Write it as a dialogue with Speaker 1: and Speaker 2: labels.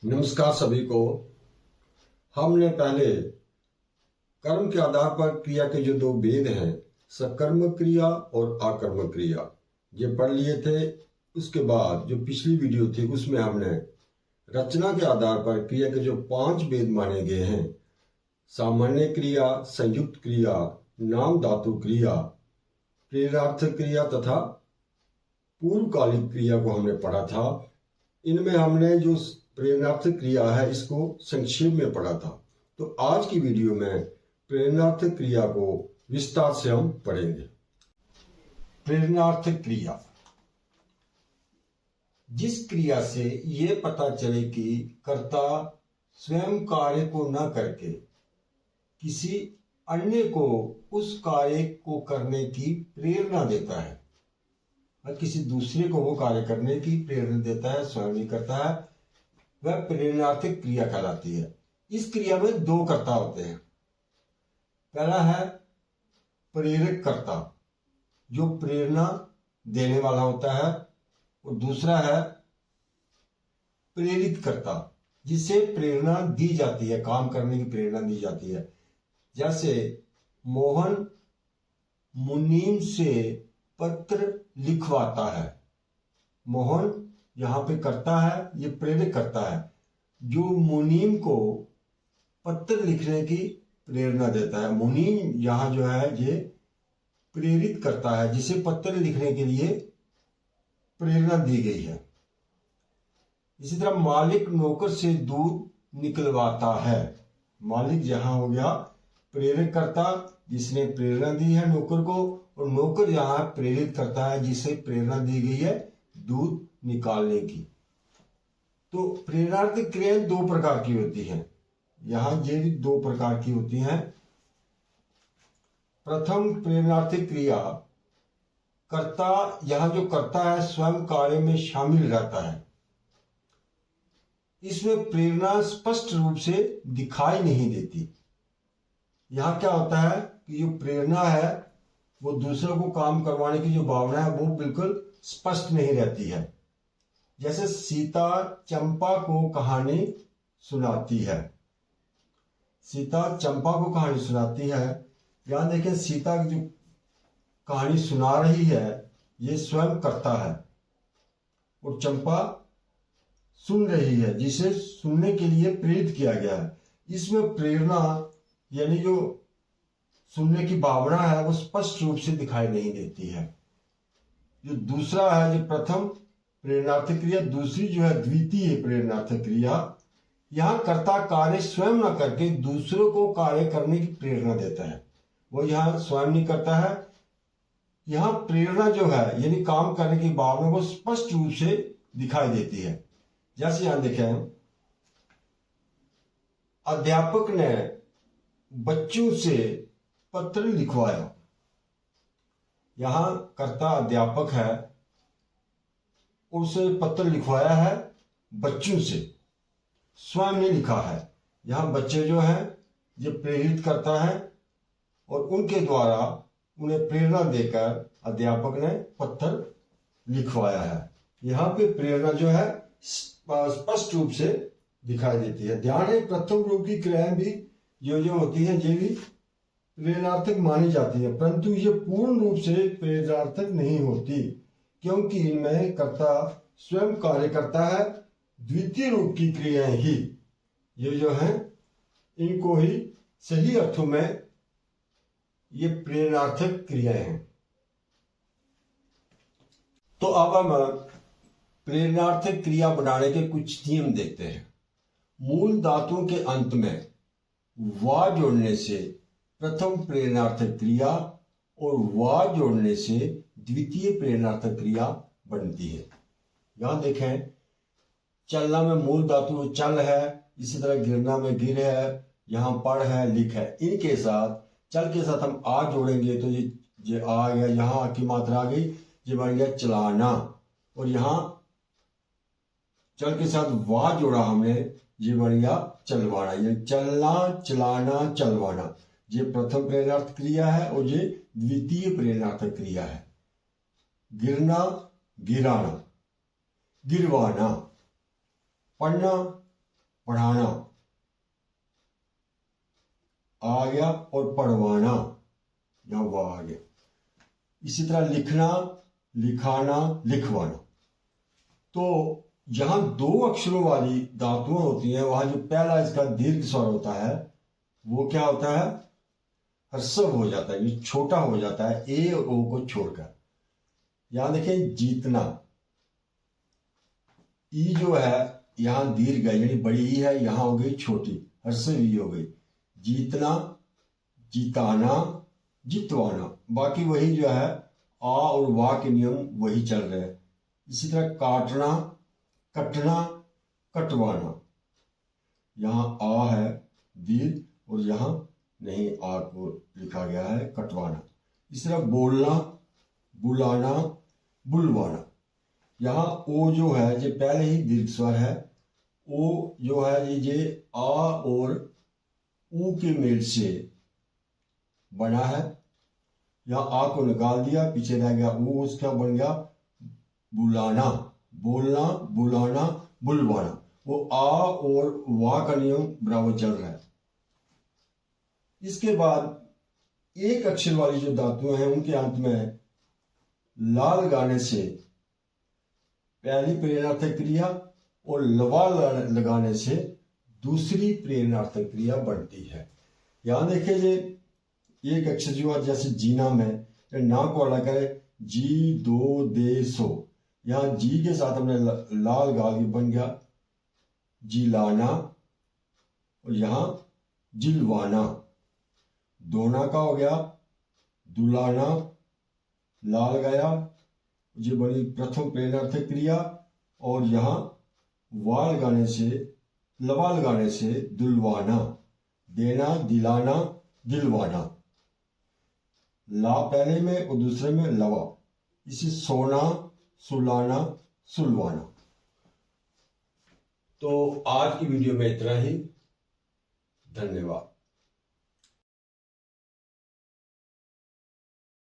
Speaker 1: नमस्कार सभी को। हमने पहले कर्म के आधार पर क्रिया के जो दो भेद हैं, सकर्म क्रिया और आकर्मक क्रिया, ये पढ़ लिए थे। उसके बाद जो पिछली वीडियो थी उसमें हमने रचना के आधार पर क्रिया के जो 5 भेद माने गए हैं, सामान्य क्रिया, संयुक्त क्रिया, नाम धातु क्रिया, प्रेरणार्थ क्रिया तथा पूर्वकालिक क्रिया को हमने पढ़ा था। इनमें हमने जो प्रेरणार्थ क्रिया है इसको संक्षेप में पढ़ा था। तो आज की वीडियो में प्रेरणार्थ क्रिया को विस्तार से हम पढ़ेंगे। प्रेरणार्थ क्रिया, जिस क्रिया से ये पता चले कि कर्ता स्वयं कार्य को न करके किसी अन्य को उस कार्य को करने की प्रेरणा देता है, और किसी दूसरे को वो कार्य करने की प्रेरणा देता है, स्वयं नहीं करता है, वह प्रेरणार्थिक क्रिया कहलाती है। इस क्रिया में 2 कर्ता होते हैं। पहला है प्रेरक कर्ता, जो प्रेरणा देने वाला होता है, और दूसरा है प्रेरित कर्ता, जिसे प्रेरणा दी जाती है, काम करने की प्रेरणा दी जाती है। जैसे मोहन मुनीम से पत्र लिखवाता है। मोहन यहाँ पे करता है, ये प्रेरित करता है, जो मुनीम को पत्र लिखने की प्रेरणा देता है। मुनीम यहाँ जो है ये प्रेरित करता है, जिसे पत्र लिखने के लिए प्रेरणा दी गई है। इसी तरह मालिक नौकर से दूध निकलवाता है। मालिक यहाँ हो गया प्रेरक करता, जिसने प्रेरणा दी है नौकर को, और नौकर यहाँ प्रेरित करता है, जिसे प्रेरणा दी गई है दूध निकालने की। तो प्रेरणार्थ क्रियाएं 2 प्रकार की होती हैं। यहां ये भी 2 प्रकार की होती हैं। प्रथम प्रेरणार्थिक क्रिया, कर्ता, यहां जो कर्ता है स्वयं कार्य में शामिल रहता है। इसमें प्रेरणा स्पष्ट रूप से दिखाई नहीं देती। यहां क्या होता है कि जो प्रेरणा है वो दूसरों को काम करवाने की जो भावना है वो बिल्कुल स्पष्ट नहीं रहती है। जैसे सीता चंपा को कहानी सुनाती है। सीता चंपा को कहानी सुनाती है। यहां देखें, सीता की जो कहानी सुना रही है ये स्वयं करता है, और चंपा सुन रही है, जिसे सुनने के लिए प्रेरित किया गया है। इसमें प्रेरणा यानी जो सुनने की भावना है वो स्पष्ट रूप से दिखाई नहीं देती है। जो दूसरा है, जो प्रथम प्रेरणार्थ क्रिया, दूसरी जो है द्वितीय प्रेरणार्थ क्रिया, यहां कर्ता कार्य स्वयं न करके दूसरों को कार्य करने की प्रेरणा देता है। वो यहां स्वयं नहीं करता है। यहां प्रेरणा जो है यानी काम करने की भावना को स्पष्ट रूप से दिखाई देती है। जैसे यहां देखें, अध्यापक ने बच्चों से पत्र लिखवाया। यहां कर्ता अध्यापक है, उसे पत्र लिखवाया है बच्चों से, स्वयं ने लिखा है। यहां बच्चे जो हैं ये प्रेरित करता है, और उनके द्वारा उन्हें प्रेरणा देकर अध्यापक ने पत्र लिखवाया है। यहां पे प्रेरणा जो है स्पष्ट रूप से दिखाई देती है। ध्यान है, प्रथम रूप की क्रियाएं भी जो होती है ये भी प्रेरणार्थक मानी जाती है, परंतु ये पूर्ण रूप से प्रेरणार्थक नहीं होती, क्योंकि इनमें कर्ता स्वयं कार्य करता है। द्वितीय रूप की क्रियाएं ही ये जो है इनको ही सही अर्थों में ये प्रेरणार्थक क्रियाएं हैं। तो अब हम प्रेरणार्थक क्रिया बनाने के कुछ नियम देखते हैं। मूल धातुओं के अंत में वा जोड़ने से प्रथम प्रेरणार्थक क्रिया और वा जोड़ने से द्वितीय प्रेरणार्थक क्रिया बनती है। यहां देखें, चलना में मूल धातु चल है, इसी तरह गिरना में गिर है, यहां पढ़ है, लिख है। इनके साथ चल के साथ हम आ जोड़ेंगे तो ये आ गया, यहां की मात्रा आ गई, ये बन गया चलाना। और यहां चल के साथ वाह जोड़ा हमने, ये बन गया चलवाना। ये चलना, चलाना, चलवाना, ये प्रथम प्रेरणार्थ क्रिया है और ये द्वितीय प्रेरणार्थक क्रिया है। गिरना, गिराना, गिरवाना, पढ़ना, पढ़ाना आ गया, और पढ़वाना यहां वाह आ गया। इसी तरह लिखना, लिखाना, लिखवाना। तो यहां दो अक्षरों वाली धातुएं होती हैं, वहां जो पहला इसका दीर्घ स्वर होता है वो क्या होता है, ह्रस्व हो जाता है, ये छोटा हो जाता है ए और ओ को छोड़कर। यहां देखिए जीतना, ई जो है यहां दीर्घ है, यानी बड़ी ई है, यहां हो गई छोटी, ह्रस्व ई हो गई। जीतना, जिताना, जितवाना, बाकी वही जो है आ और वाह के नियम वही चल रहे हैं। इसी तरह काटना, कटना, कटवाना, यहां आ है दीर्घ और यहां नहीं, आ को लिखा गया है कटवाना। इस तरह बोलना, बुलाना, बुलवाना, यहां ओ जो है ये पहले ही दीर्घ स्वर है, ओ जो है ये आ और ऊ के मेल से बना है। यहां आ को निकाल दिया, पीछे रह गया ऊ, उसका बन गया बुलाना, बोलना, बुलाना, बुलवाना। वो आ और वाह का नियम बराबर चल रहा है। इसके बाद एक अक्षर वाली जो धातुएं हैं उनके अंत में ला लगाने से पहली प्रेरणार्थक क्रिया और लवा लगाने से दूसरी प्रेरणार्थक क्रिया बनती है। यहां देखिए एक अक्षर जो है जैसे जीना में ना को अलग करे, जी दो दे सो, यहां जी के साथ हमने लाल गाल बन गया जिलाना, और यहां जिलवाना। दोना का हो गया दुलाना, लाल गया, ये बनी प्रथम प्रेरणार्थक क्रिया, और यहां वाल लगाने से, लवा लगाने से दुलवाना, देना, दिलाना, दिलवाना, ला पहले में और दूसरे में लवा। इसे सोना, सुलाना, सुलवाना। तो आज की वीडियो में इतना ही, धन्यवाद।